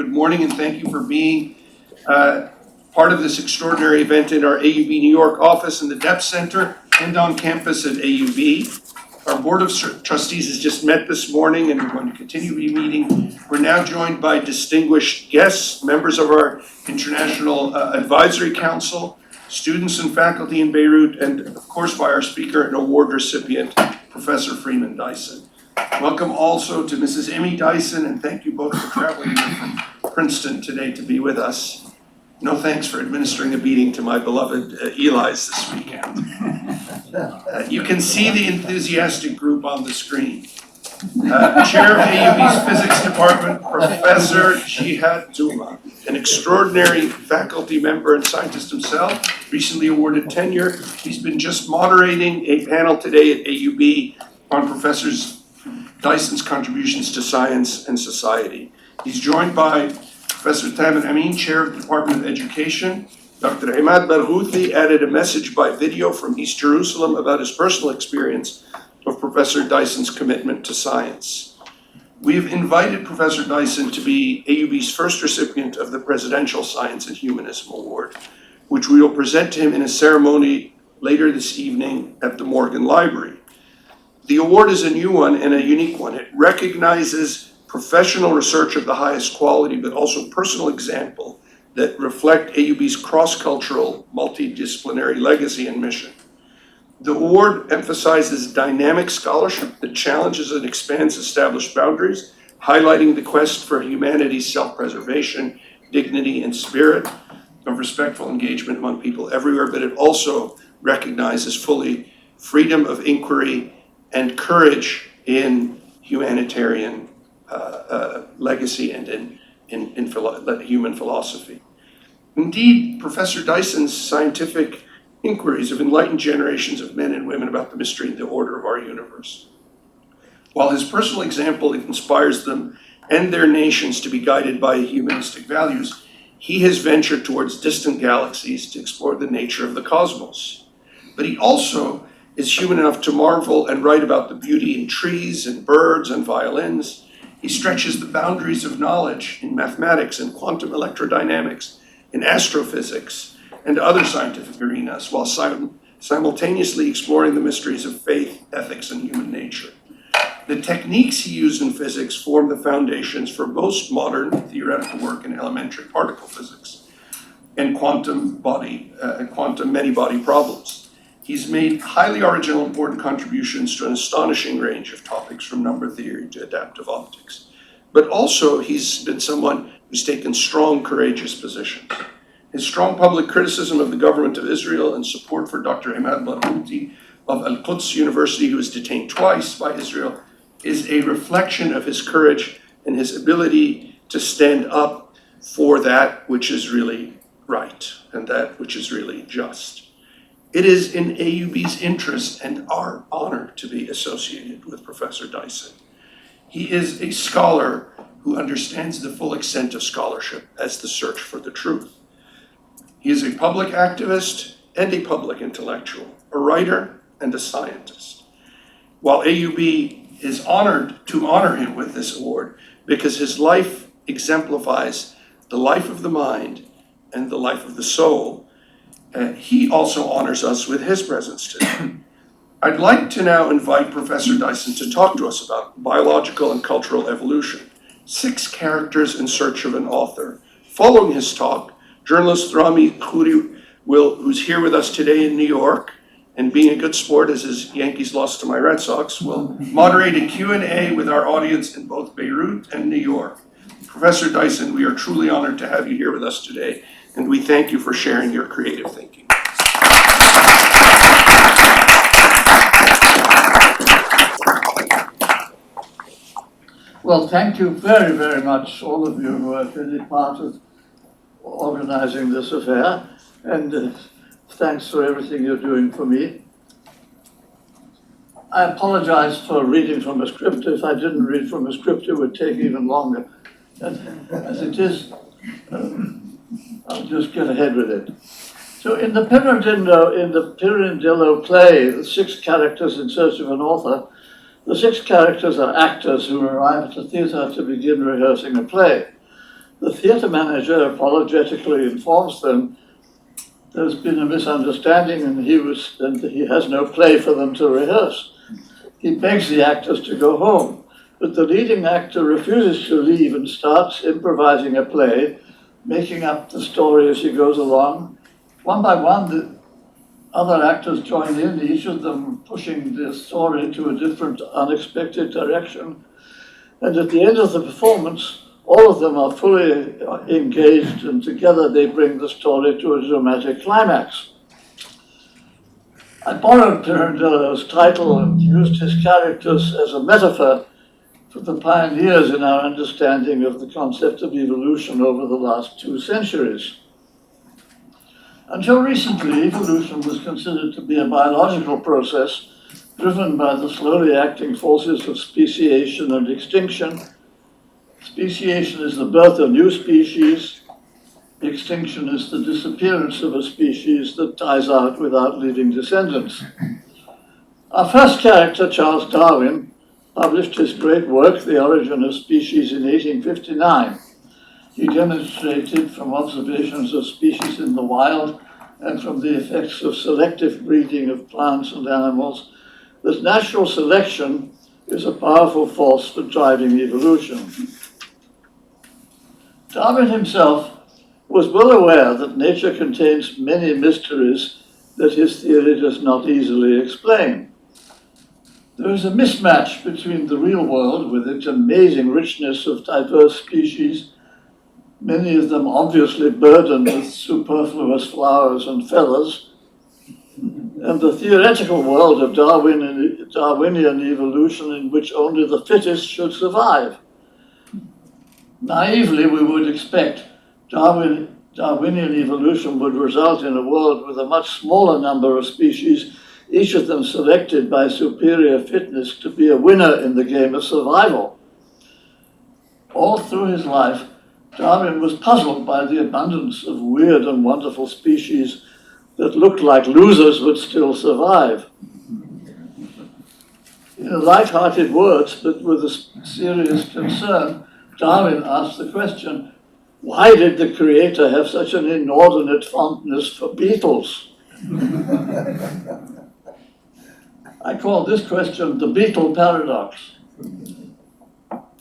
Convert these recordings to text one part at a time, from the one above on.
Good morning, and thank you for being part of this extraordinary event in our AUB New York office in the Depth Center and on campus at AUB. Our Board of Trustees has just met this morning, and we're going to continue to be meeting. We're now joined by distinguished guests, members of our International Advisory Council, students and faculty in Beirut, and of course by our speaker and award recipient, Professor Freeman Dyson. Welcome also to Mrs. Emmy Dyson, and thank you both for traveling here from Princeton today to be with us. No thanks for administering a beating to my beloved Eli's this weekend. You can see the enthusiastic group on the screen. Chair of AUB's Physics Department, Professor Jihad Zuma, an extraordinary faculty member and scientist himself, recently awarded tenure. He's been just moderating a panel today at AUB on Professor Dyson's contributions to science and society. He's joined by Professor Taman Amin, Chair of the Department of Education. Dr. Imad Barghouthi added a message by video from East Jerusalem about his personal experience of Professor Dyson's commitment to science. We have invited Professor Dyson to be AUB's first recipient of the Presidential Science and Humanism Award, which we will present to him in a ceremony later this evening at the Morgan Library. The award is a new one and a unique one. It recognizes professional research of the highest quality, but also personal example that reflect AUB's cross-cultural, multidisciplinary legacy and mission. The award emphasizes dynamic scholarship that challenges and expands established boundaries, highlighting the quest for humanity's self-preservation, dignity, and spirit of respectful engagement among people everywhere, but it also recognizes fully freedom of inquiry and courage in humanitarian legacy and in human philosophy. Indeed, Professor Dyson's scientific inquiries have enlightened generations of men and women about the mystery and the order of our universe. While his personal example inspires them and their nations to be guided by humanistic values, he has ventured towards distant galaxies to explore the nature of the cosmos. But he also is human enough to marvel and write about the beauty in trees and birds and violins. He stretches the boundaries of knowledge in mathematics and quantum electrodynamics, in astrophysics, and other scientific arenas, while simultaneously exploring the mysteries of faith, ethics, and human nature. The techniques he used in physics form the foundations for most modern theoretical work in elementary particle physics and quantum many-body problems. He's made highly original, important contributions to an astonishing range of topics, from number theory to adaptive optics. But also, he's been someone who's taken strong, courageous positions. His strong public criticism of the government of Israel and support for Dr. Imad Barghouthi of Al-Quds University, who was detained twice by Israel, is a reflection of his courage and his ability to stand up for that which is really right and that which is really just. It is in AUB's interest and our honor to be associated with Professor Dyson. He is a scholar who understands the full extent of scholarship as the search for the truth. He is a public activist and a public intellectual, a writer and a scientist. While AUB is honored to honor him with this award because his life exemplifies the life of the mind and the life of the soul, he also honors us with his presence today. I'd like to now invite Professor Dyson to talk to us about biological and cultural evolution, 6 characters in search of an author. Following his talk, journalist Rami Khouri, who's here with us today in New York, and being a good sport as his Yankees lost to my Red Sox, will moderate a Q&A with our audience in both Beirut and New York. Professor Dyson, we are truly honored to have you here with us today, and we thank you for sharing your creative thinking. Well, thank you very, very much, all of you who have been part of organizing this affair, and thanks for everything you're doing for me. I apologize for reading from a script. If I didn't read from a script, it would take even longer. And as it is, I'll just get ahead with it. So in the Pirandello play, the 6 characters in search of an author, the 6 characters are actors who arrive at the theater to begin rehearsing a play. The theatre manager apologetically informs them there's been a misunderstanding and he has no play for them to rehearse. He begs the actors to go home, but the leading actor refuses to leave and starts improvising a play, making up the story as he goes along. One by one, the other actors join in, each of them pushing the story to a different, unexpected direction. And at the end of the performance, all of them are fully engaged, and together they bring the story to a dramatic climax. I borrowed Pirandello's title and used his characters as a metaphor for the pioneers in our understanding of the concept of evolution over the last 2 centuries. Until recently, evolution was considered to be a biological process driven by the slowly acting forces of speciation and extinction. Speciation is the birth of new species. Extinction is the disappearance of a species that dies out without leaving descendants. Our first character, Charles Darwin, published his great work, The Origin of Species, in 1859. He demonstrated from observations of species in the wild and from the effects of selective breeding of plants and animals that natural selection is a powerful force for driving evolution. Darwin himself was well aware that nature contains many mysteries that his theory does not easily explain. There is a mismatch between the real world, with its amazing richness of diverse species, many of them obviously burdened with superfluous flowers and feathers, and the theoretical world of Darwinian evolution, in which only the fittest should survive. Naively, we would expect Darwinian evolution would result in a world with a much smaller number of species, each of them selected by superior fitness to be a winner in the game of survival. All through his life, Darwin was puzzled by the abundance of weird and wonderful species that looked like losers but still survive. In light-hearted words, but with a serious concern, Darwin asked the question, why did the Creator have such an inordinate fondness for beetles? I call this question the beetle paradox.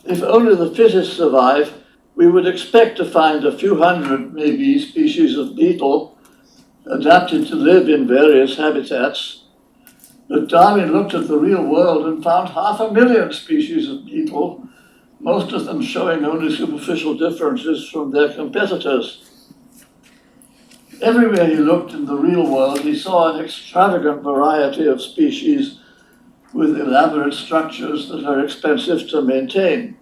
If only the fittest survive, we would expect to find a few hundred, maybe, species of beetle adapted to live in various habitats. But Darwin looked at the real world and found 500,000 species of beetle, most of them showing only superficial differences from their competitors. Everywhere he looked in the real world, he saw an extravagant variety of species with elaborate structures that are expensive to maintain.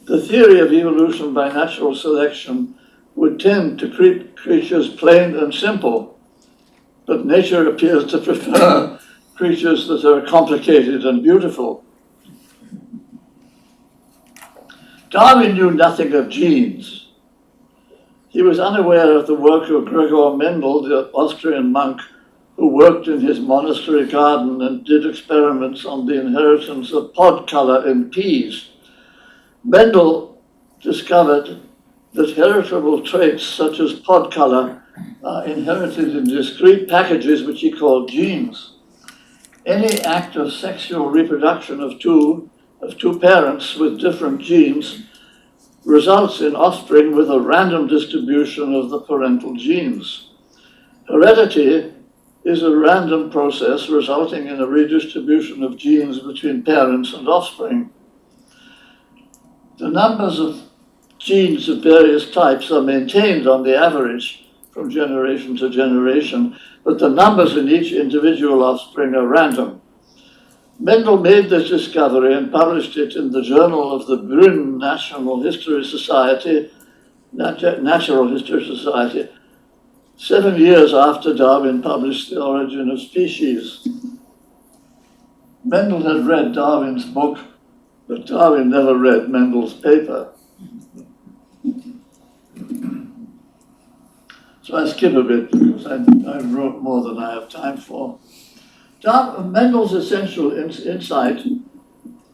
The theory of evolution by natural selection would tend to treat creatures plain and simple, but nature appears to prefer creatures that are complicated and beautiful. Darwin knew nothing of genes. He was unaware of the work of Gregor Mendel, the Austrian monk, who worked in his monastery garden and did experiments on the inheritance of pod color in peas. Mendel discovered that heritable traits such as pod color are inherited in discrete packages which he called genes. Any act of sexual reproduction of two parents with different genes results in offspring with a random distribution of the parental genes. Heredity is a random process resulting in a redistribution of genes between parents and offspring. The numbers of genes of various types are maintained on the average from generation to generation, but the numbers in each individual offspring are random. Mendel made this discovery and published it in the Journal of the Brünn Natural History Society, 7 years after Darwin published The Origin of Species. Mendel had read Darwin's book, but Darwin never read Mendel's paper. So I skip a bit because I wrote more than I have time for. Mendel's essential insight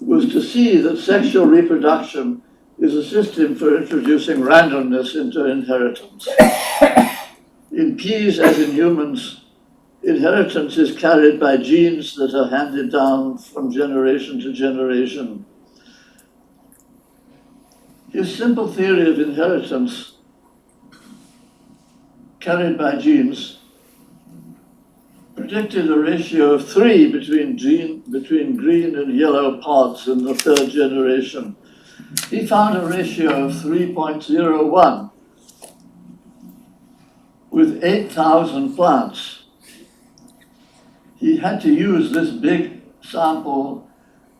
was to see that sexual reproduction is a system for introducing randomness into inheritance. In peas, as in humans, inheritance is carried by genes that are handed down from generation to generation. His simple theory of inheritance carried by genes predicted a ratio of 3 between green and yellow pods in the third generation. He found a ratio of 3.01 with 8,000 plants. He had to use this big sample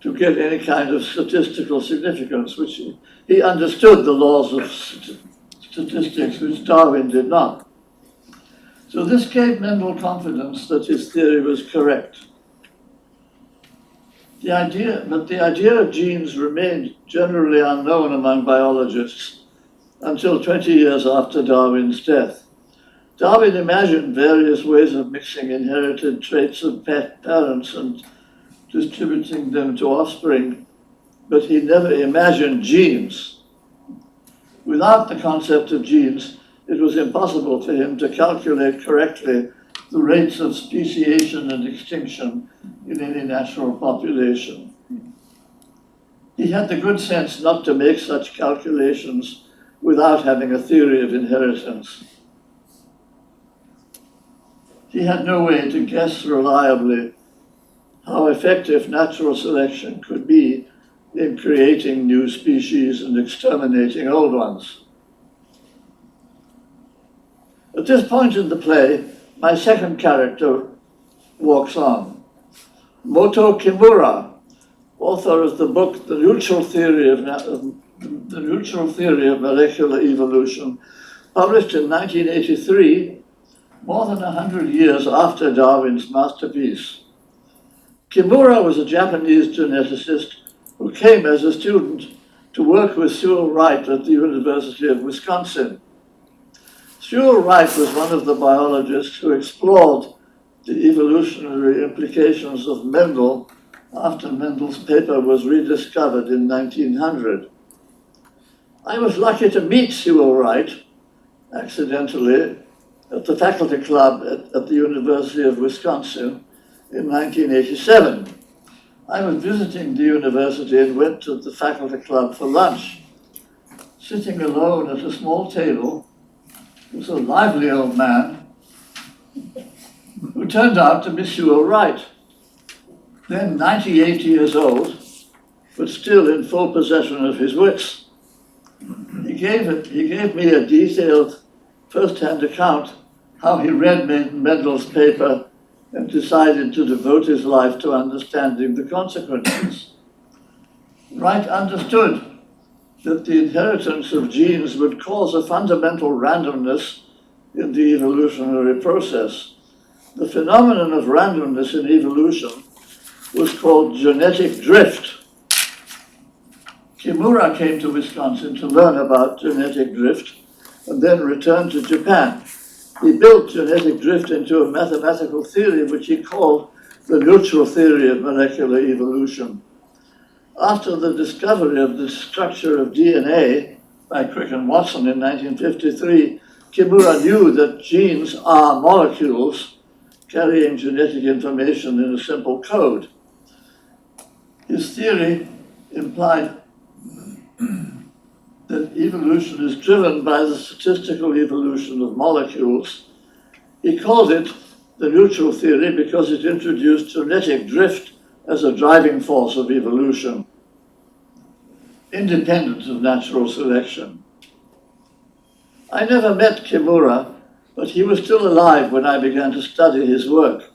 to get any kind of statistical significance, which he understood the laws of statistics, which Darwin did not. So this gave Mendel confidence that his theory was correct. The idea of genes remained generally unknown among biologists until 20 years after Darwin's death. Darwin imagined various ways of mixing inherited traits of parents and distributing them to offspring, but he never imagined genes. Without the concept of genes, it was impossible for him to calculate correctly the rates of speciation and extinction in any natural population. He had the good sense not to make such calculations without having a theory of inheritance. He had no way to guess reliably how effective natural selection could be in creating new species and exterminating old ones. At this point in the play, my second character walks on. Moto Kimura, author of the book The Neutral Theory of Molecular Evolution, published in 1983, more than 100 years after Darwin's masterpiece. Kimura was a Japanese geneticist who came as a student to work with Sewell Wright at the University of Wisconsin. Sewell Wright was one of the biologists who explored the evolutionary implications of Mendel after Mendel's paper was rediscovered in 1900. I was lucky to meet Sewell Wright, accidentally, at the faculty club at the University of Wisconsin in 1987. I was visiting the university and went to the faculty club for lunch. Sitting alone at a small table was a lively old man who turned out to be Sewell Wright, then 98 years old, but still in full possession of his wits. He gave me a detailed first-hand account how he read Mendel's paper and decided to devote his life to understanding the consequences. Wright understood that the inheritance of genes would cause a fundamental randomness in the evolutionary process. The phenomenon of randomness in evolution was called genetic drift. Kimura came to Wisconsin to learn about genetic drift and then returned to Japan. He built genetic drift into a mathematical theory which he called the neutral theory of molecular evolution. After the discovery of the structure of DNA by Crick and Watson in 1953, Kimura knew that genes are molecules carrying genetic information in a simple code. His theory implied that evolution is driven by the statistical evolution of molecules. He called it the neutral theory because it introduced genetic drift as a driving force of evolution, independent of natural selection. I never met Kimura, but he was still alive when I began to study his work,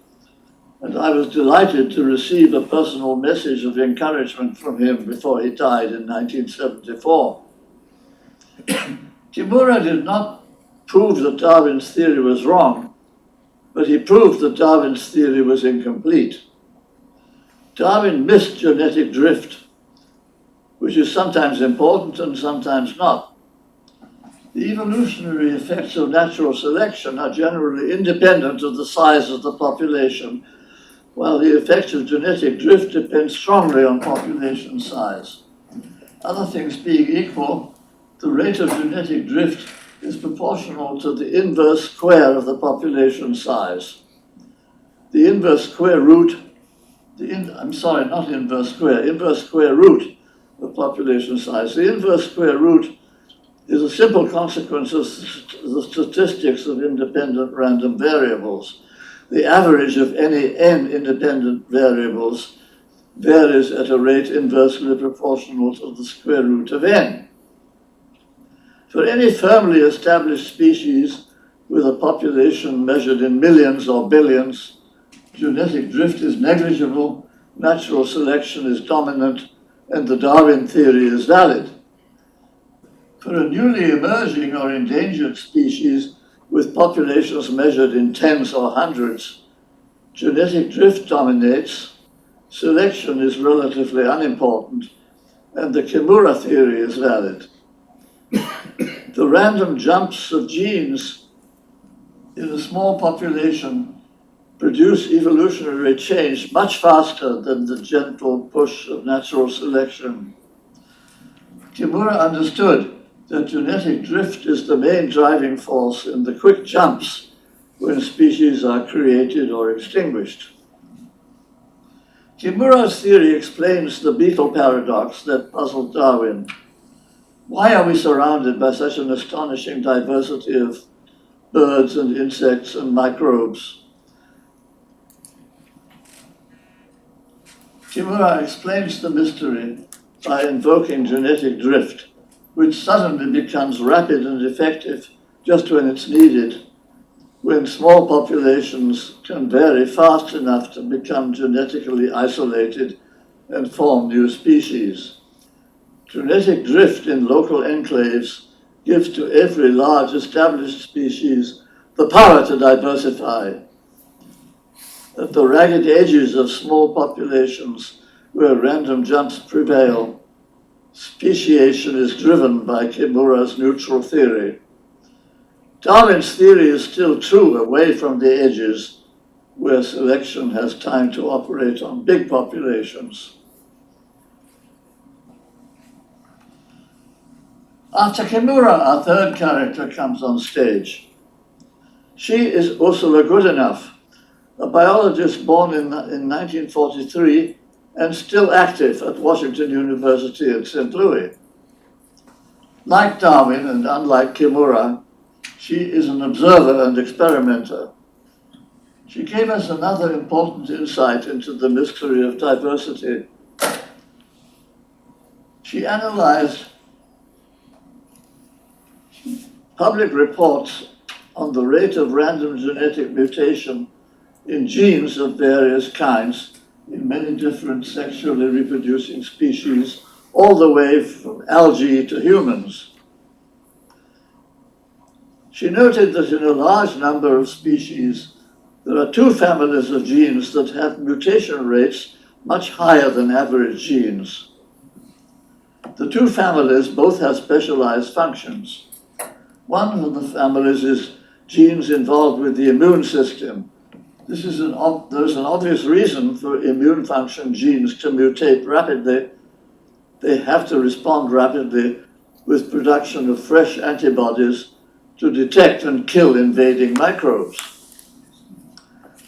and I was delighted to receive a personal message of encouragement from him before he died in 1974. Kimura did not prove that Darwin's theory was wrong, but he proved that Darwin's theory was incomplete. Darwin missed genetic drift, which is sometimes important and sometimes not. The evolutionary effects of natural selection are generally independent of the size of the population, while the effects of genetic drift depend strongly on population size. Other things being equal, the rate of genetic drift is proportional to the inverse square of the population size. The inverse square root, inverse square root of population size. The inverse square root is a simple consequence of the statistics of independent random variables. The average of any n independent variables varies at a rate inversely proportional to the square root of n. For any firmly established species with a population measured in millions or billions, genetic drift is negligible, natural selection is dominant, and the Darwin theory is valid. For a newly emerging or endangered species with populations measured in tens or hundreds, genetic drift dominates, selection is relatively unimportant, and the Kimura theory is valid. The random jumps of genes in a small population produce evolutionary change much faster than the gentle push of natural selection. Kimura understood that genetic drift is the main driving force in the quick jumps when species are created or extinguished. Kimura's theory explains the beetle paradox that puzzled Darwin. Why are we surrounded by such an astonishing diversity of birds and insects and microbes? Kimura explains the mystery by invoking genetic drift, which suddenly becomes rapid and effective just when it's needed, when small populations can vary fast enough to become genetically isolated and form new species. Genetic drift in local enclaves gives to every large established species the power to diversify. At the ragged edges of small populations where random jumps prevail, speciation is driven by Kimura's neutral theory. Darwin's theory is still true away from the edges, where selection has time to operate on big populations. After Kimura, our third character comes on stage. She is Ursula Goodenough, a biologist born in 1943 and still active at Washington University in St. Louis. Like Darwin and unlike Kimura, she is an observer and experimenter. She gave us another important insight into the mystery of diversity. She analyzed public reports on the rate of random genetic mutation in genes of various kinds in many different sexually reproducing species, all the way from algae to humans. She noted that in a large number of species, there are two families of genes that have mutation rates much higher than average genes. The two families both have specialized functions. One of the families is genes involved with the immune system. There's an obvious reason for immune function genes to mutate rapidly. They have to respond rapidly with production of fresh antibodies to detect and kill invading microbes.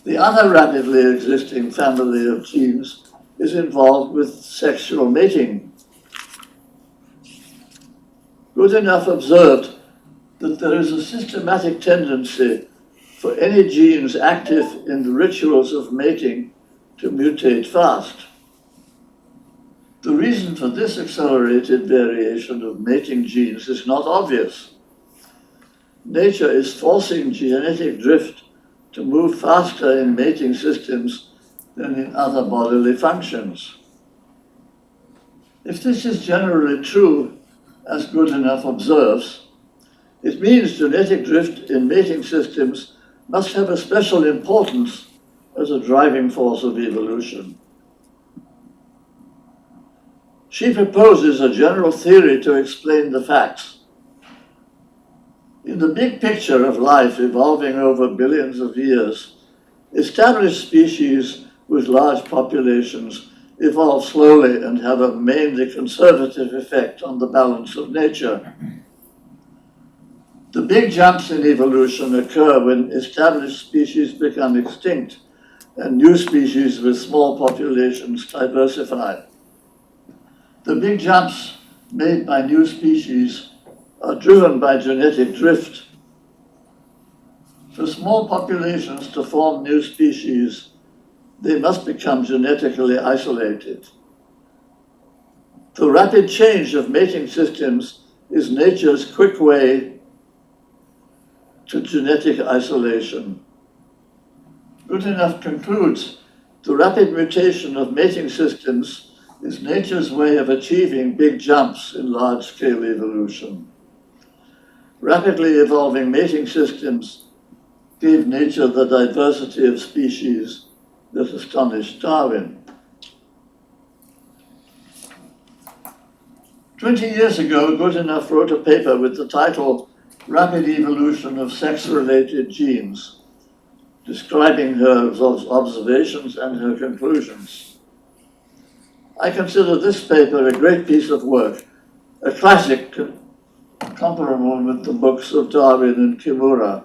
The other rapidly existing family of genes is involved with sexual mating. Goodenough observed that there is a systematic tendency for any genes active in the rituals of mating to mutate fast. The reason for this accelerated variation of mating genes is not obvious. Nature is forcing genetic drift to move faster in mating systems than in other bodily functions. If this is generally true, as Goodenough observes, it means genetic drift in mating systems must have a special importance as a driving force of evolution. She proposes a general theory to explain the facts. In the big picture of life evolving over billions of years, established species with large populations evolve slowly and have a mainly conservative effect on the balance of nature. The big jumps in evolution occur when established species become extinct and new species with small populations diversify. The big jumps made by new species are driven by genetic drift. For small populations to form new species, they must become genetically isolated. The rapid change of mating systems is nature's quick way to genetic isolation. Goodenough concludes, the rapid mutation of mating systems is nature's way of achieving big jumps in large-scale evolution. Rapidly evolving mating systems gave nature the diversity of species that astonished Darwin. 20 years ago, Goodenough wrote a paper with the title Rapid Evolution of Sex-Related Genes, describing her observations and her conclusions. I consider this paper a great piece of work, a classic comparable with the books of Darwin and Kimura.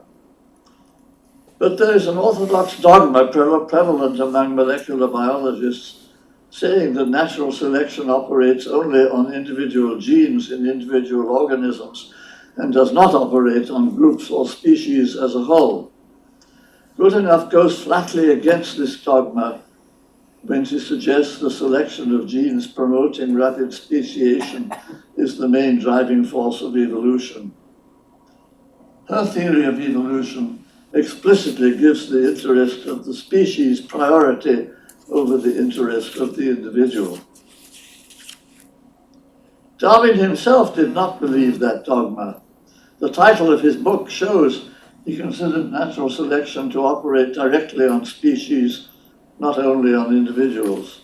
But there is an orthodox dogma prevalent among molecular biologists saying that natural selection operates only on individual genes in individual organisms and does not operate on groups or species as a whole. Goodenough goes flatly against this dogma when she suggests the selection of genes promoting rapid speciation is the main driving force of evolution. Her theory of evolution explicitly gives the interest of the species priority over the interest of the individual. Darwin himself did not believe that dogma. The title of his book shows he considered natural selection to operate directly on species, not only on individuals.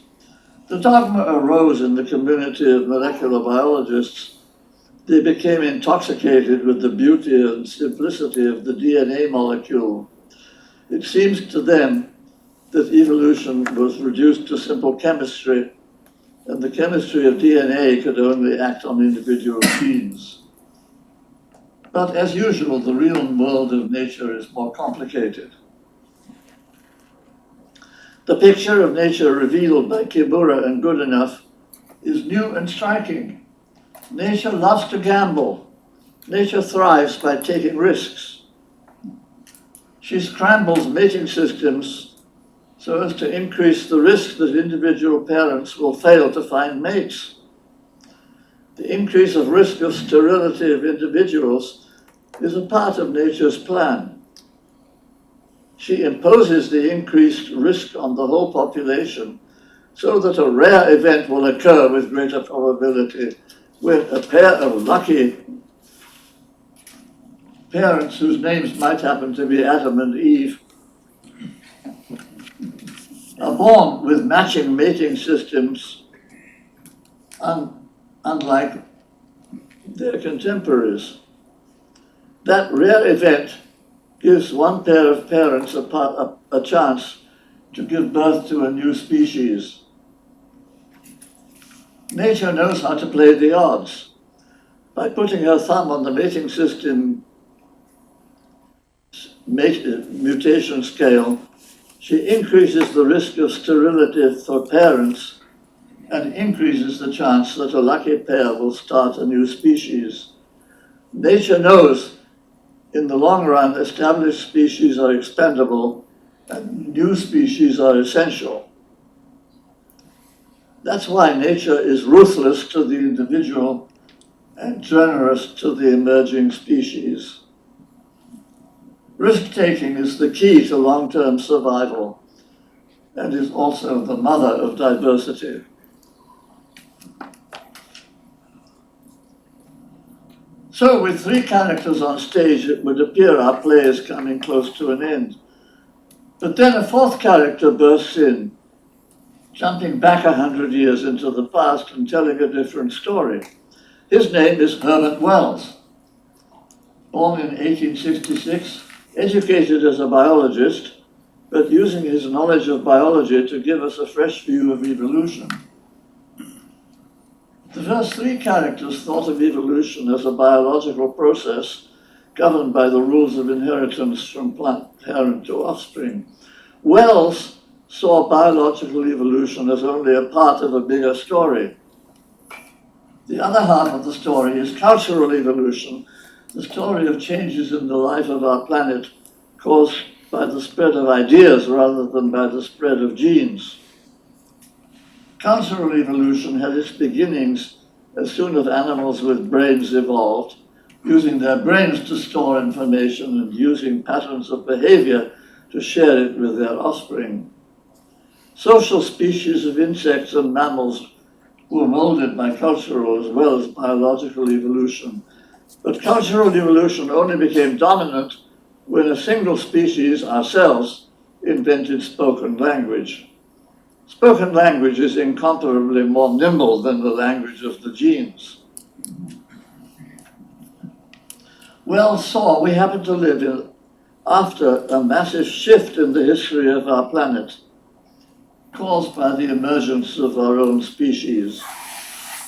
The dogma arose in the community of molecular biologists. They became intoxicated with the beauty and simplicity of the DNA molecule. It seems to them that evolution was reduced to simple chemistry, and the chemistry of DNA could only act on individual genes. But as usual, the real world of nature is more complicated. The picture of nature revealed by Kimura and Goodenough is new and striking. Nature loves to gamble. Nature thrives by taking risks. She scrambles mating systems so as to increase the risk that individual parents will fail to find mates. The increase of risk of sterility of individuals is a part of nature's plan. She imposes the increased risk on the whole population so that a rare event will occur with greater probability when a pair of lucky parents whose names might happen to be Adam and Eve are born with matching mating systems unlike their contemporaries. That rare event gives one pair of parents a chance to give birth to a new species. Nature knows how to play the odds. By putting her thumb on the mating system mutation scale, she increases the risk of sterility for parents and increases the chance that a lucky pair will start a new species. Nature knows in the long run, established species are expendable and new species are essential. That's why nature is ruthless to the individual and generous to the emerging species. Risk-taking is the key to long-term survival and is also the mother of diversity. So with three characters on stage, it would appear our play is coming close to an end. But then a fourth character bursts in, jumping back 100 years into the past and telling a different story. His name is Herbert Wells. Born in 1866, educated as a biologist, but using his knowledge of biology to give us a fresh view of evolution. first three characters thought of evolution as a biological process governed by the rules of inheritance from parent to offspring. Wells saw biological evolution as only a part of a bigger story. The other half of the story is cultural evolution, the story of changes in the life of our planet caused by the spread of ideas rather than by the spread of genes. Cultural evolution had its beginnings as soon as animals with brains evolved, using their brains to store information and using patterns of behavior to share it with their offspring. Social species of insects and mammals were molded by cultural as well as biological evolution. But cultural evolution only became dominant when a single species, ourselves, invented spoken language. Spoken language is incomparably more nimble than the language of the genes. Wells saw we happen to live after a massive shift in the history of our planet, caused by the emergence of our own species.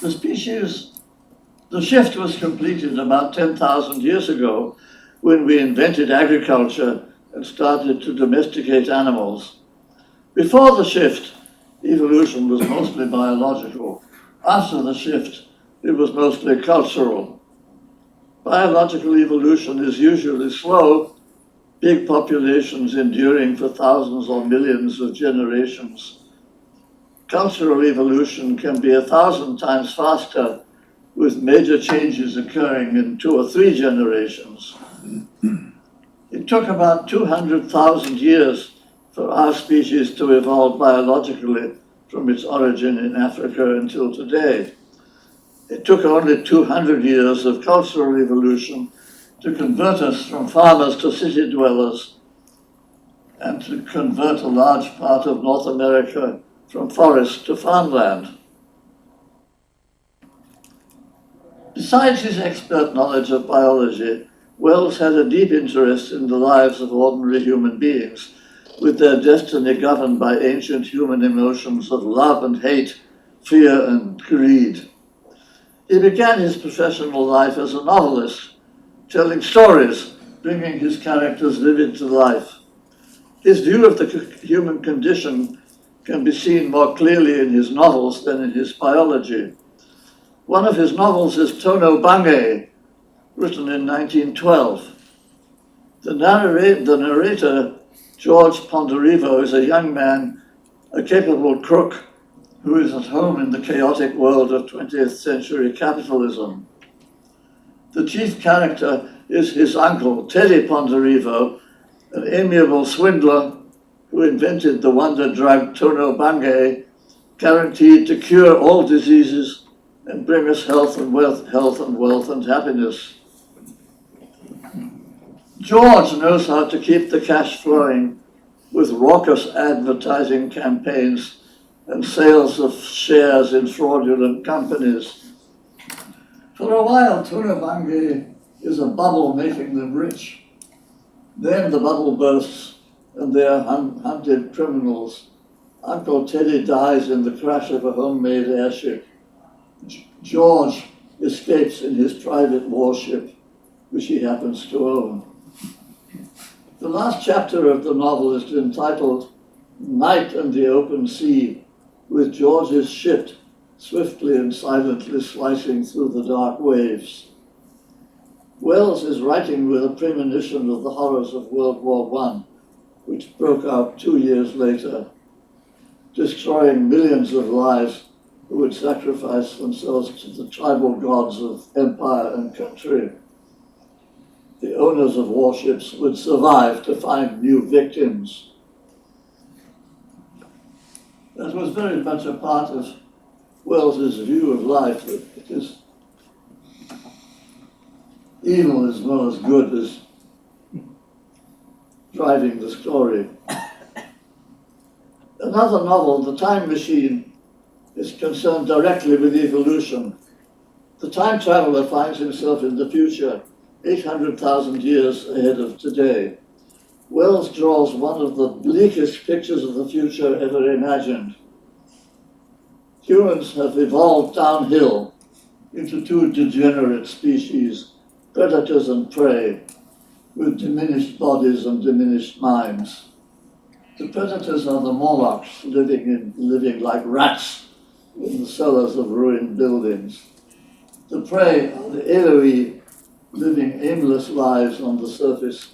The shift was completed about 10,000 years ago when we invented agriculture and started to domesticate animals. Before the shift, evolution was mostly biological. After the shift, it was mostly cultural. Biological evolution is usually slow, big populations enduring for thousands or millions of generations. Cultural evolution can be 1,000 times faster, with major changes occurring in 2 or 3 generations. It took about 200,000 years for our species to evolve biologically from its origin in Africa until today. It took only 200 years of cultural evolution to convert us from farmers to city dwellers and to convert a large part of North America from forest to farmland. Besides his expert knowledge of biology, Wells had a deep interest in the lives of ordinary human beings, with their destiny governed by ancient human emotions of love and hate, fear and greed. He began his professional life as a novelist, telling stories, bringing his characters vivid to life. His view of the human condition can be seen more clearly in his novels than in his biology. One of his novels is Tono Bungay, written in 1912. The narrator, George Ponderevo, is a young man, a capable crook, who is at home in the chaotic world of 20th century capitalism. The chief character is his uncle, Teddy Ponderevo, an amiable swindler who invented the wonder drug Tono Bungay, guaranteed to cure all diseases and bring us health and wealth and happiness. George knows how to keep the cash flowing with raucous advertising campaigns and sales of shares in fraudulent companies. For a while, Tono Bungay is a bubble making them rich. Then the bubble bursts and they are hunted criminals. Uncle Teddy dies in the crash of a homemade airship. George escapes in his private warship, which he happens to own. The last chapter of the novel is entitled Night and the Open Sea, with George's ship swiftly and silently slicing through the dark waves. Wells is writing with a premonition of the horrors of World War I, which broke out 2 years later, destroying millions of lives who would sacrifice themselves to the tribal gods of empire and country. The owners of warships would survive to find new victims. That was very much a part of Wells's view of life, that it is evil as well as good as driving the story. Another novel, The Time Machine, is concerned directly with evolution. The time traveler finds himself in the future, 800,000 years ahead of today. Wells draws one of the bleakest pictures of the future ever imagined. Humans have evolved downhill into two degenerate species, predators and prey, with diminished bodies and diminished minds. The predators are the Morlocks, living like rats in the cellars of ruined buildings. The prey are the Eloi, living aimless lives on the surface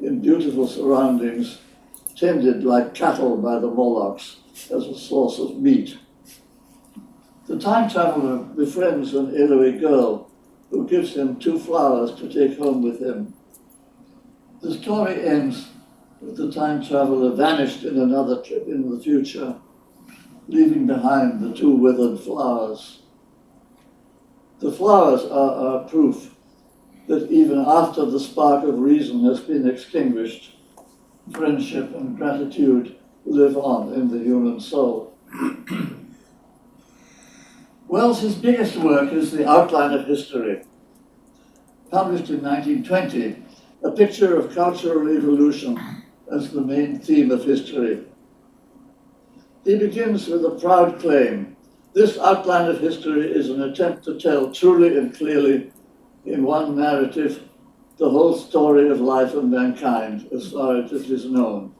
in beautiful surroundings, tended like cattle by the Morlocks as a source of meat. The time traveler befriends an Eloi girl who gives him 2 flowers to take home with him. The story ends with the time traveler vanished in another trip in the future, leaving behind the 2 withered flowers. The flowers are proof that even after the spark of reason has been extinguished, friendship and gratitude live on in the human soul. Wells's biggest work is The Outline of History. Published in 1920, a picture of cultural evolution as the main theme of history. He begins with a proud claim: this outline of history is an attempt to tell truly and clearly in one narrative the whole story of life and mankind as far as it is known.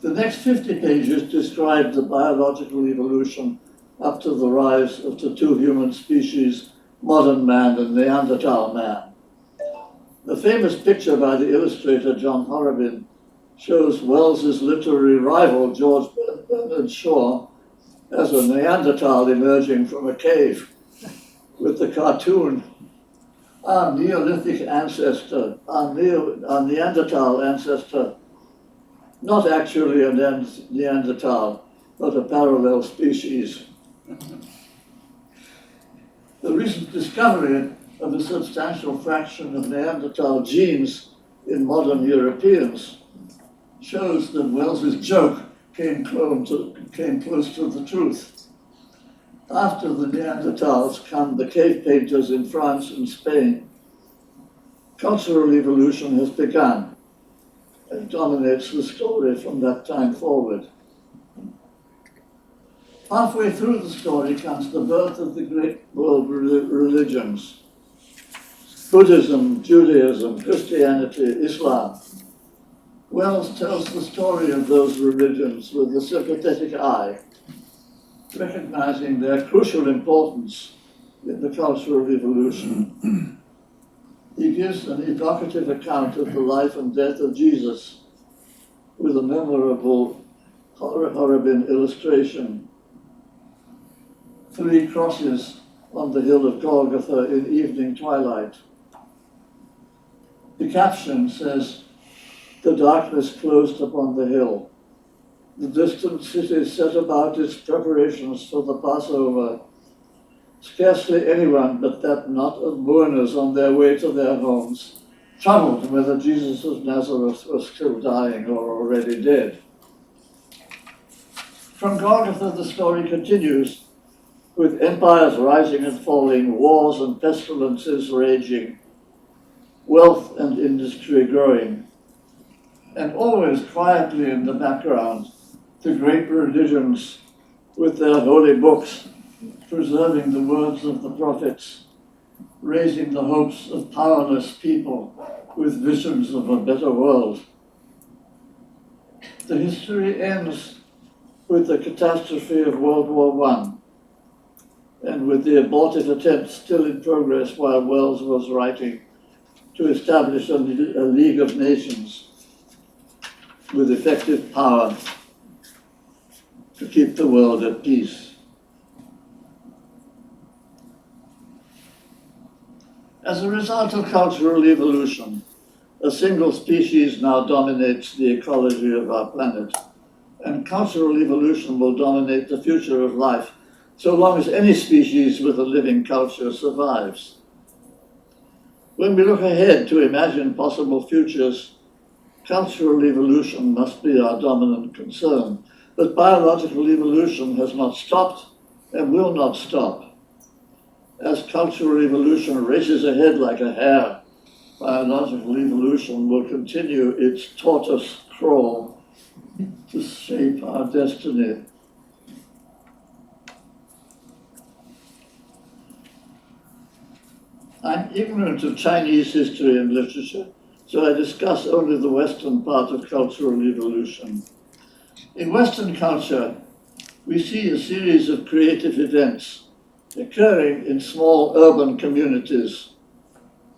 The next 50 pages describe the biological evolution up to the rise of the 2 human species, modern man and Neanderthal man. A famous picture by the illustrator John Horrobin shows Wells's literary rival George Bernard Shaw as a Neanderthal emerging from a cave, with the cartoon, our Neolithic ancestor, our Neanderthal ancestor, not actually a Neanderthal, but a parallel species. The recent discovery of a substantial fraction of Neanderthal genes in modern Europeans shows that Wells's joke came close to the truth. After the Neanderthals come the cave painters in France and Spain. Cultural evolution has begun and dominates the story from that time forward. Halfway through the story comes the birth of the great world religions: Buddhism, Judaism, Christianity, Islam. Wells tells the story of those religions with a sympathetic eye, recognizing their crucial importance in the cultural evolution. He gives an evocative account of the life and death of Jesus with a memorable Horrobin illustration: 3 crosses on the hill of Golgotha in evening twilight. The caption says, "The darkness closed upon the hill. The distant city set about its preparations for the Passover. Scarcely anyone but that knot of mourners on their way to their homes troubled whether Jesus of Nazareth was still dying or already dead." From Golgotha, the story continues, with empires rising and falling, wars and pestilences raging, wealth and industry growing, and always quietly in the background, the great religions with their holy books, preserving the words of the prophets, raising the hopes of powerless people with visions of a better world. The history ends with the catastrophe of World War I, and with the abortive attempt still in progress while Wells was writing to establish a League of Nations with effective power to keep the world at peace. As a result of cultural evolution, a single species now dominates the ecology of our planet, and cultural evolution will dominate the future of life so long as any species with a living culture survives. When we look ahead to imagine possible futures, cultural evolution must be our dominant concern. But biological evolution has not stopped and will not stop. As cultural evolution races ahead like a hare, biological evolution will continue its tortoise crawl to shape our destiny. I'm ignorant of Chinese history and literature, so I discuss only the Western part of cultural evolution. In Western culture, we see a series of creative events occurring in small urban communities.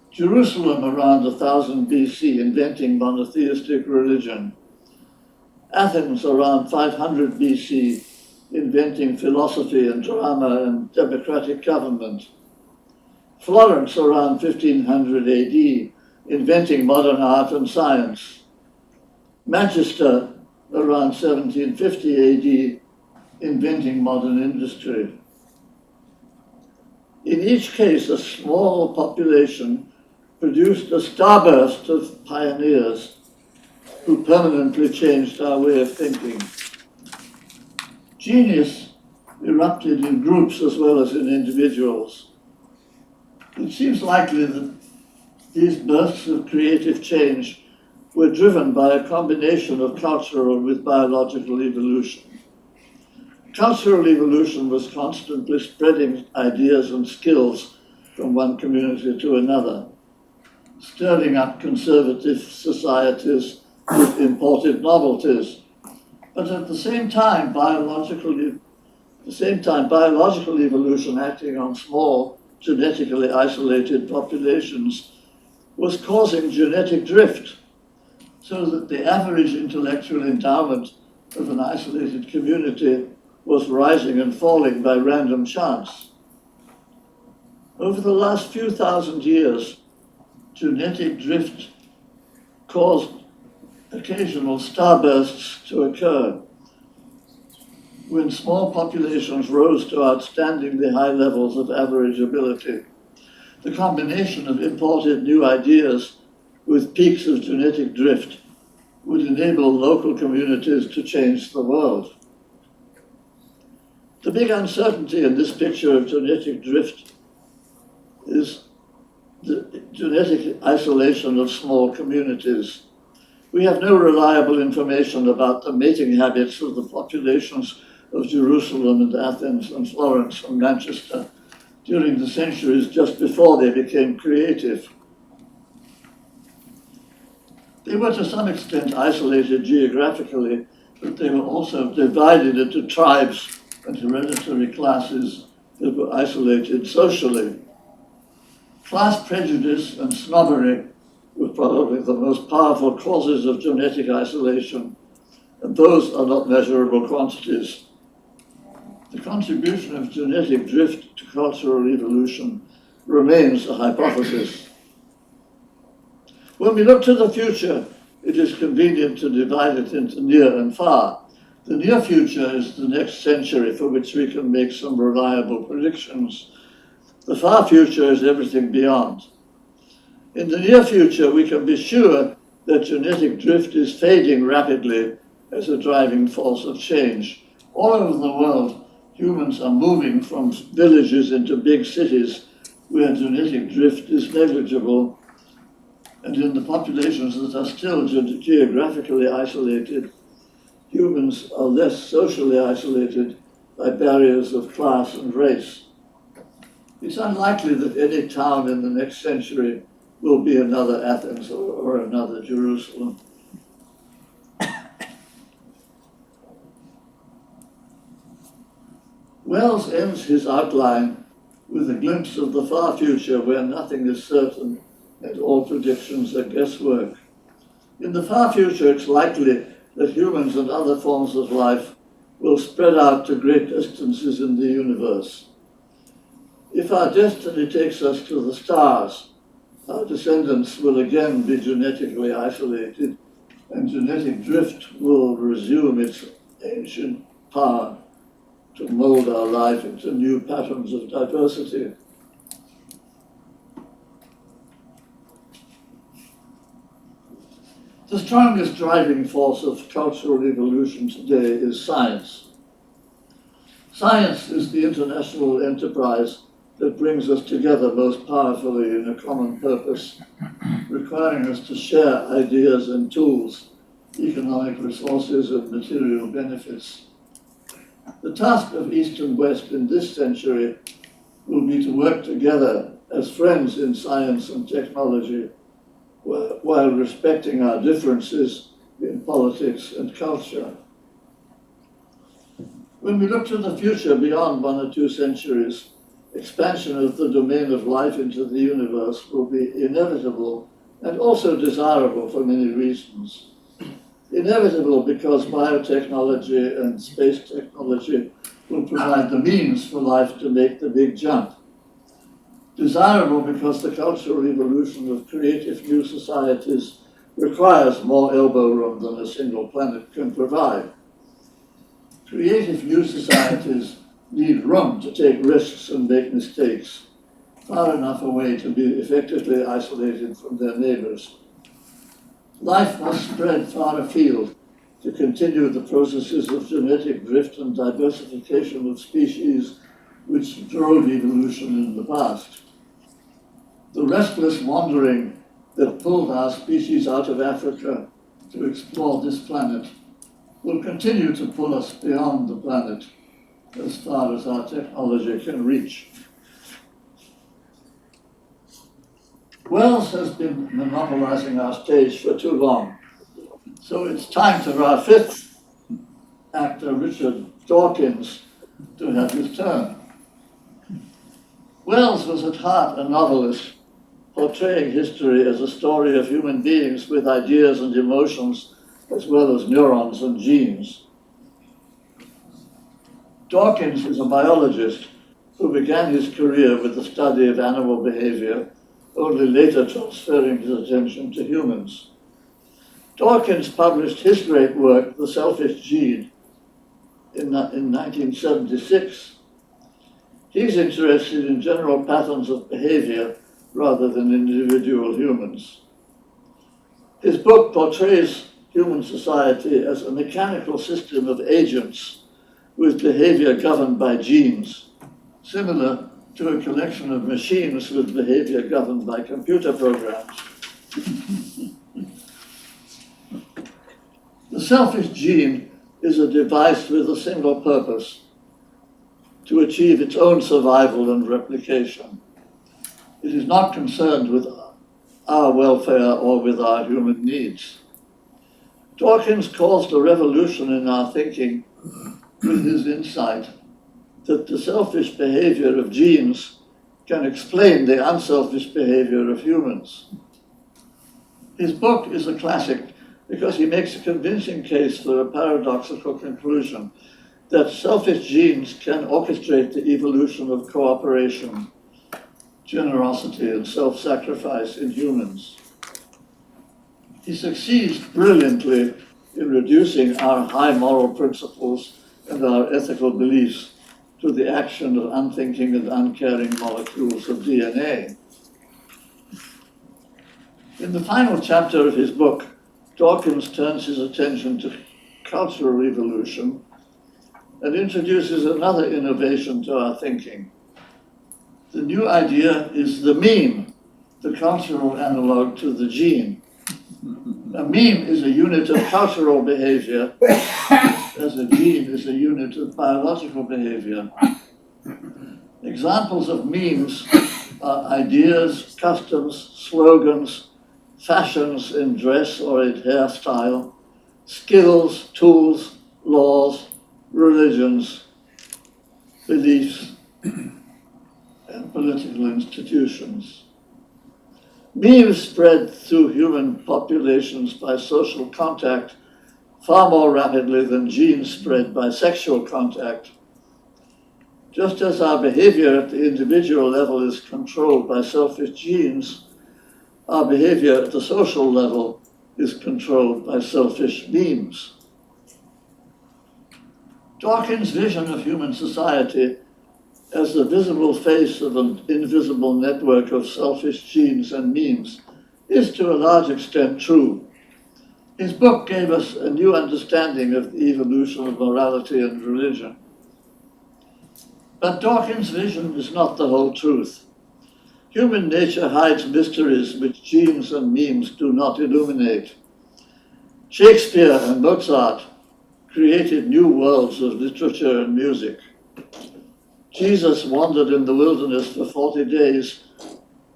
Jerusalem around 1000 BC, inventing monotheistic religion. Athens around 500 BC, inventing philosophy and drama and democratic government. Florence around 1500 AD, inventing modern art and science. Manchester around 1750 AD, inventing modern industry. In each case, a small population produced a starburst of pioneers who permanently changed our way of thinking. Genius erupted in groups as well as in individuals. It seems likely that these bursts of creative change were driven by a combination of cultural with biological evolution. Cultural evolution was constantly spreading ideas and skills from one community to another, stirring up conservative societies with imported novelties. But at the same time, biological evolution acting on small, genetically isolated populations was causing genetic drift, so that the average intellectual endowment of an isolated community was rising and falling by random chance. Over the last few thousand years, genetic drift caused occasional starbursts to occur when small populations rose to outstandingly high levels of average ability. The combination of imported new ideas with peaks of genetic drift would enable local communities to change the world. The big uncertainty in this picture of genetic drift is the genetic isolation of small communities. We have no reliable information about the mating habits of the populations of Jerusalem and Athens and Florence and Manchester during the centuries just before they became creative. They were to some extent isolated geographically, but they were also divided into tribes and hereditary classes that were isolated socially. Class prejudice and snobbery were probably the most powerful causes of genetic isolation, and those are not measurable quantities. The contribution of genetic drift to cultural evolution remains a hypothesis. When we look to the future, it is convenient to divide it into near and far. The near future is the next century for which we can make some reliable predictions. The far future is everything beyond. In the near future, we can be sure that genetic drift is fading rapidly as a driving force of change. All over the world, humans are moving from villages into big cities where genetic drift is negligible, and in the populations that are still geographically isolated, humans are less socially isolated by barriers of class and race. It's unlikely that any town in the next century will be another Athens or another Jerusalem. Wells ends his outline with a glimpse of the far future where nothing is certain and all predictions are guesswork. In the far future, it's likely that humans and other forms of life will spread out to great distances in the universe. If our destiny takes us to the stars, our descendants will again be genetically isolated, and genetic drift will resume its ancient power to mold our life into new patterns of diversity. The strongest driving force of cultural evolution today is science. Science is the international enterprise that brings us together most powerfully in a common purpose, requiring us to share ideas and tools, economic resources and material benefits. The task of East and West in this century will be to work together as friends in science and technology, while respecting our differences in politics and culture. When we look to the future beyond 1 or 2 centuries, expansion of the domain of life into the universe will be inevitable and also desirable for many reasons. Inevitable because biotechnology and space technology will provide the means for life to make the big jump. Desirable because the cultural evolution of creative new societies requires more elbow room than a single planet can provide. Creative new societies need room to take risks and make mistakes, far enough away to be effectively isolated from their neighbors. Life must spread far afield to continue the processes of genetic drift and diversification of species which drove evolution in the past. The restless wandering that pulled our species out of Africa to explore this planet will continue to pull us beyond the planet as far as our technology can reach. Wells has been monopolizing our stage for too long, so it's time for our 5th actor, Richard Dawkins, to have his turn. Wells was at heart a novelist, portraying history as a story of human beings with ideas and emotions, as well as neurons and genes. Dawkins is a biologist who began his career with the study of animal behavior, only later transferring his attention to humans. Dawkins published his great work, The Selfish Gene, in 1976. He's interested in general patterns of behavior rather than individual humans. His book portrays human society as a mechanical system of agents with behavior governed by genes, similar to a collection of machines with behavior governed by computer programs. The selfish gene is a device with a single purpose: to achieve its own survival and replication. It is not concerned with our welfare or with our human needs. Dawkins caused a revolution in our thinking with his insight that the selfish behavior of genes can explain the unselfish behavior of humans. His book is a classic because he makes a convincing case for a paradoxical conclusion that selfish genes can orchestrate the evolution of cooperation, generosity, and self-sacrifice in humans. He succeeds brilliantly in reducing our high moral principles and our ethical beliefs to the action of unthinking and uncaring molecules of DNA. In the final chapter of his book, Dawkins turns his attention to cultural evolution and introduces another innovation to our thinking. The new idea is the meme, the cultural analog to the gene. A meme is a unit of cultural behavior, as a gene is a unit of biological behavior. Examples of memes are ideas, customs, slogans, fashions in dress or in hairstyle, skills, tools, laws, religions, beliefs, and political institutions. Memes spread through human populations by social contact far more rapidly than genes spread by sexual contact. Just as our behavior at the individual level is controlled by selfish genes, our behavior at the social level is controlled by selfish memes. Dawkins' vision of human society as the visible face of an invisible network of selfish genes and memes is to a large extent true. His book gave us a new understanding of the evolution of morality and religion. But Dawkins' vision is not the whole truth. Human nature hides mysteries which genes and memes do not illuminate. Shakespeare and Mozart created new worlds of literature and music. Jesus wandered in the wilderness for 40 days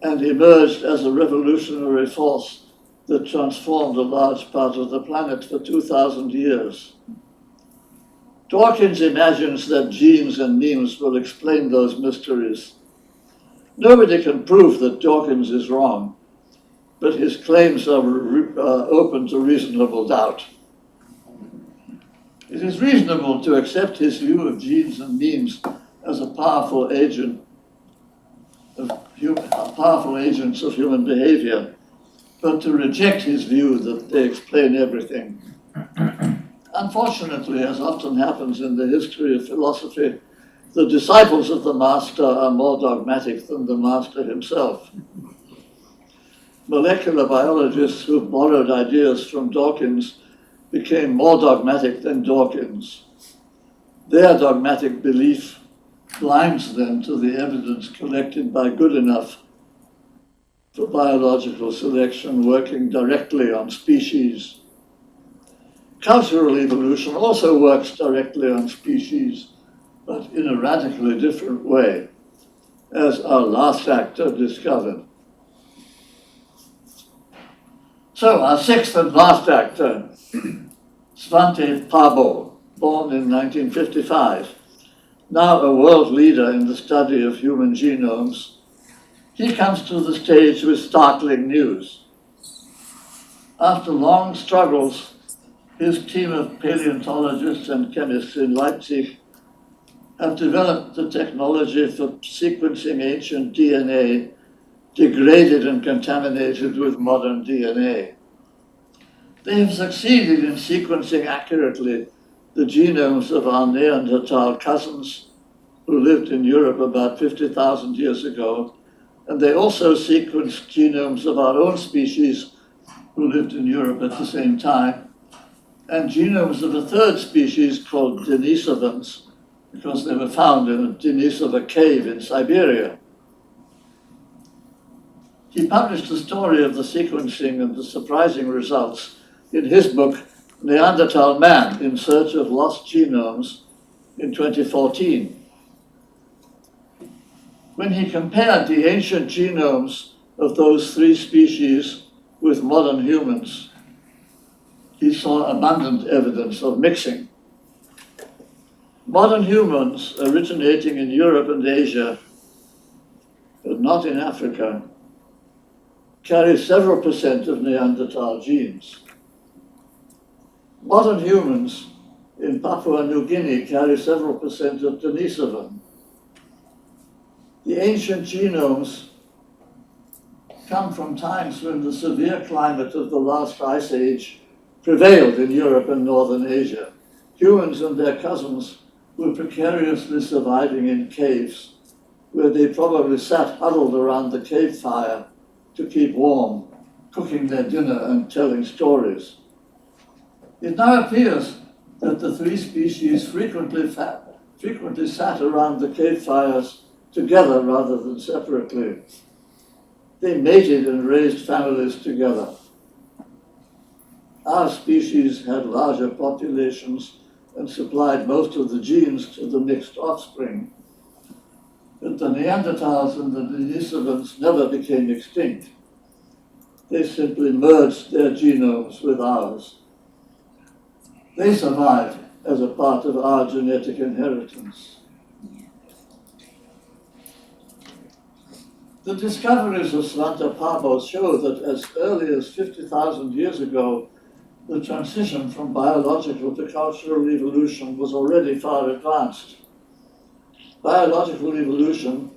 and emerged as a revolutionary force that transformed a large part of the planet for 2,000 years. Dawkins imagines that genes and memes will explain those mysteries. Nobody can prove that Dawkins is wrong, but his claims are open to reasonable doubt. It is reasonable to accept his view of genes and memes as a powerful agents of human behavior, but to reject his view that they explain everything. Unfortunately, as often happens in the history of philosophy, the disciples of the master are more dogmatic than the master himself. Molecular biologists who borrowed ideas from Dawkins became more dogmatic than Dawkins. Their dogmatic belief blinds them to the evidence collected by Goodenough for biological selection working directly on species. Cultural evolution also works directly on species, but in a radically different way, as our last actor discovered. So, our sixth and last actor, Svante Pääbo, born in 1955, now a world leader in the study of human genomes, he comes to the stage with startling news. After long struggles, his team of paleontologists and chemists in Leipzig have developed the technology for sequencing ancient DNA degraded and contaminated with modern DNA. They have succeeded in sequencing accurately the genomes of our Neanderthal cousins who lived in Europe about 50,000 years ago, and they also sequenced genomes of our own species who lived in Europe at the same time, and genomes of a third species called Denisovans, because they were found in a Denisova cave in Siberia. He published the story of the sequencing and the surprising results in his book, Neanderthal Man in Search of Lost Genomes, in 2014. When he compared the ancient genomes of those three species with modern humans, he saw abundant evidence of mixing. Modern humans originating in Europe and Asia, but not in Africa, carry several percent of Neanderthal genes. Modern humans in Papua New Guinea carry several percent of Denisovan. The ancient genomes come from times when the severe climate of the last ice age prevailed in Europe and northern Asia. Humans and their cousins were precariously surviving in caves, where they probably sat huddled around the cave fire to keep warm, cooking their dinner and telling stories. It now appears that the three species frequently sat around the cave fires together rather than separately. They mated and raised families together. Our species had larger populations and supplied most of the genes to the mixed offspring. But the Neanderthals and the Denisovans never became extinct. They simply merged their genomes with ours. They survived as a part of our genetic inheritance. The discoveries of Svante Pääbo show that as early as 50,000 years ago, the transition from biological to cultural evolution was already far advanced. Biological evolution,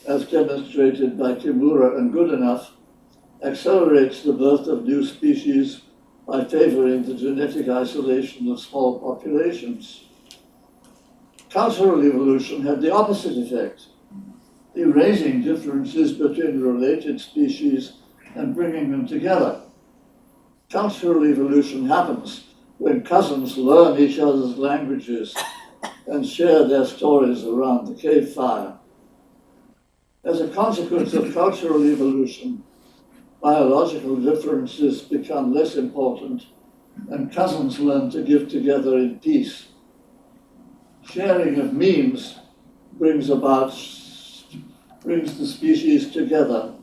as demonstrated by Kimura and Goodenough, accelerates the birth of new species by favoring the genetic isolation of small populations. Cultural evolution had the opposite effect, erasing differences between related species and bringing them together. Cultural evolution happens when cousins learn each other's languages and share their stories around the cave fire. As a consequence of cultural evolution, biological differences become less important and cousins learn to live together in peace. Sharing of memes brings the species together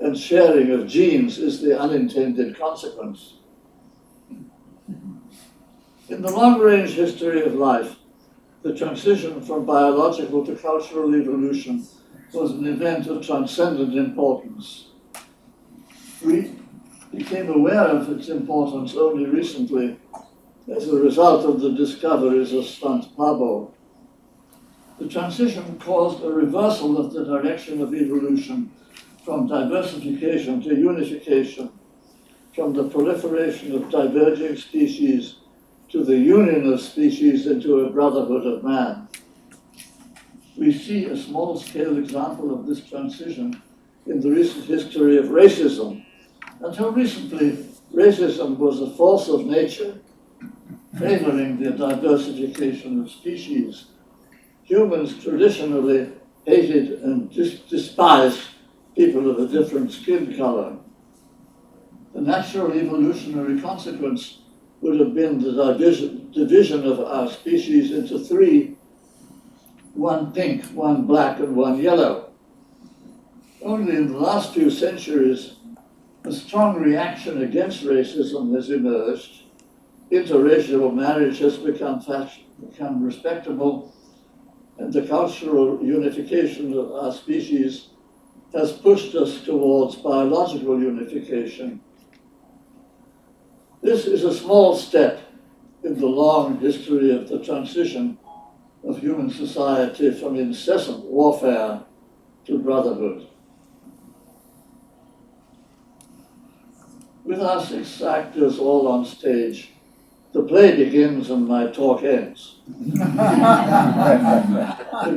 and sharing of genes is the unintended consequence. In the long-range history of life, the transition from biological to cultural evolution was an event of transcendent importance. We became aware of its importance only recently as a result of the discoveries of stunt Pabo. The transition caused a reversal of the direction of evolution from diversification to unification, from the proliferation of diverging species to the union of species into a brotherhood of man. We see a small-scale example of this transition in the recent history of racism. Until recently, racism was a force of nature, favoring the diversification of species. Humans traditionally hated and despised people of a different skin color. The natural evolutionary consequence would have been the division of our species into three: one pink, one black, and one yellow. Only in the last few centuries, a strong reaction against racism has emerged. Interracial marriage has become respectable, and the cultural unification of our species has pushed us towards biological unification. This is a small step in the long history of the transition of human society from incessant warfare to brotherhood. With our 6 actors all on stage, the play begins and my talk ends. The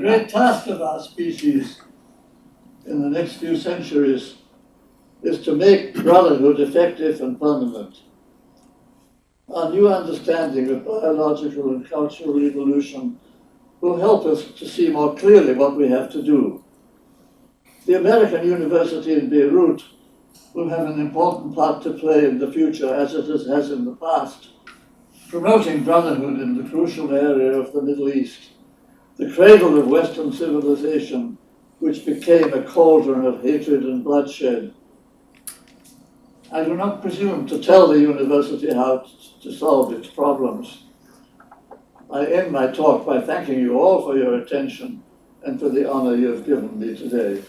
great task of our species in the next few centuries is to make brotherhood effective and permanent. Our new understanding of biological and cultural evolution will help us to see more clearly what we have to do. The American University in Beirut will have an important part to play in the future, as it has in the past, promoting brotherhood in the crucial area of the Middle East, the cradle of Western civilization, which became a cauldron of hatred and bloodshed. I do not presume to tell the university how to solve its problems. I end my talk by thanking you all for your attention and for the honor you have given me today.